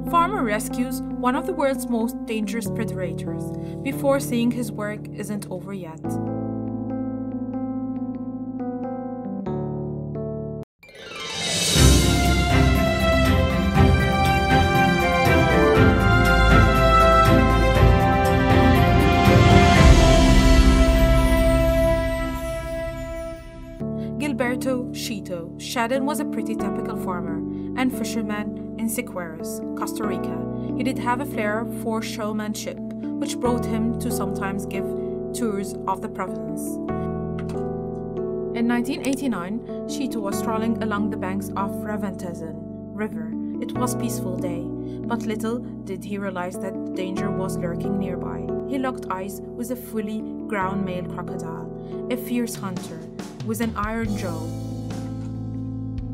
Farmer rescues one of the world's most dangerous predators before seeing his work isn't over yet. Gilberto Chito Shedden was a pretty typical farmer and fisherman in Siqquires, Costa Rica. He did have a flair for showmanship, which brought him to sometimes give tours of the province. In 1989, Chito was strolling along the banks of Reventazón River. It was a peaceful day, but little did he realize that danger was lurking nearby. He locked eyes with a fully grown male crocodile, a fierce hunter with an iron jaw,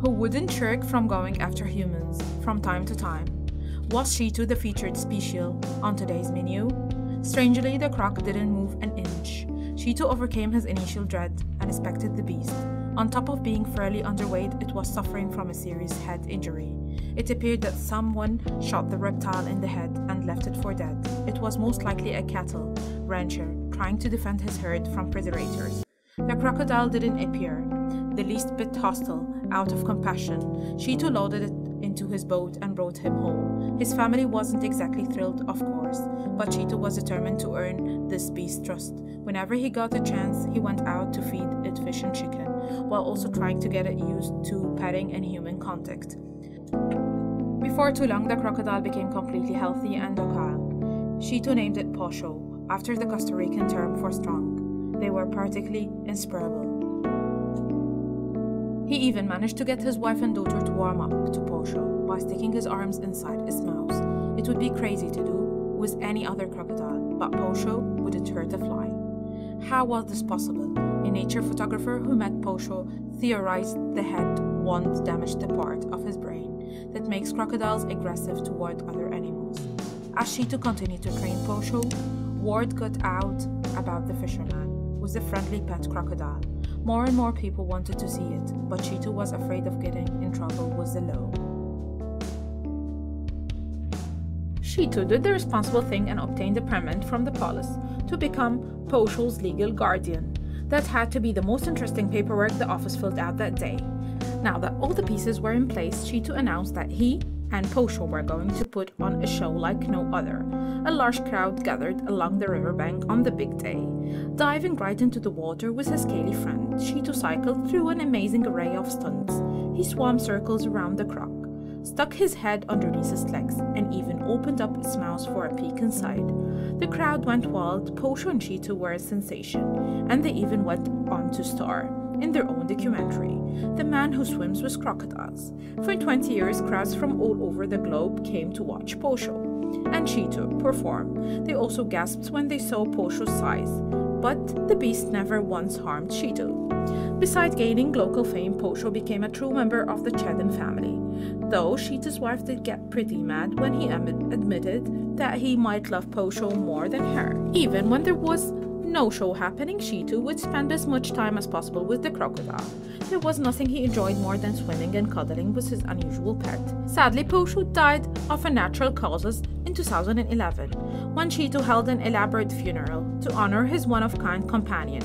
who wouldn't shirk from going after humans from time to time. Was Chito the featured species on today's menu? Strangely, the croc didn't move an inch. Chito overcame his initial dread and inspected the beast. On top of being fairly underweight, it was suffering from a serious head injury. It appeared that someone shot the reptile in the head and left it for dead. It was most likely a cattle rancher trying to defend his herd from predators. The crocodile didn't appear the least bit hostile. Out of compassion, Chito loaded it into his boat and brought him home. His family wasn't exactly thrilled, of course, but Chito was determined to earn this beast's trust. Whenever he got a chance, he went out to feed it fish and chicken, while also trying to get it used to petting and human contact. Before too long, the crocodile became completely healthy and docile. Chito named it Posho, after the Costa Rican term for strong. They were particularly inseparable. He even managed to get his wife and daughter to warm up to Posho by sticking his arms inside his mouth. It would be crazy to do with any other crocodile, but Posho wouldn't hurt a fly. How was this possible? A nature photographer who met Posho theorized the head wound damaged the part of his brain that makes crocodiles aggressive toward other animals. As Chito continued to train Posho, word got out about the fisherman with a friendly pet crocodile. More and more people wanted to see it, but Chito was afraid of getting in trouble with the law. Chito did the responsible thing and obtained a permit from the police to become Posho's legal guardian. That had to be the most interesting paperwork the office filled out that day. Now that all the pieces were in place, Chito announced that he and Posho were going to put on a show like no other. A large crowd gathered along the riverbank on the big day. Diving right into the water with his scaly friend, Chito cycled through an amazing array of stunts. He swam circles around the croc, stuck his head underneath his legs, and even opened up his mouth for a peek inside. The crowd went wild. Posho and Chito were a sensation, and they even went on to star in their own documentary, The Man Who Swims with Crocodiles. For 20 years, crowds from all over the globe came to watch Posho and Chito perform. They also gasped when they saw Posho's size, but the beast never once harmed Chito. Besides gaining local fame, Posho became a true member of the Shedden family, though Chito's wife did get pretty mad when he admitted that he might love Posho more than her. Even when there was no show happening, Chito would spend as much time as possible with the crocodile. There was nothing he enjoyed more than swimming and cuddling with his unusual pet. Sadly, Posho died of natural causes in 2011, when Chito held an elaborate funeral to honor his one-of-kind companion.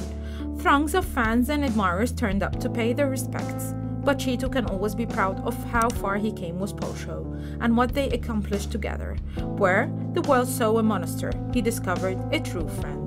Throngs of fans and admirers turned up to pay their respects, but Chito can always be proud of how far he came with Posho and what they accomplished together. Where the world saw a monster, he discovered a true friend.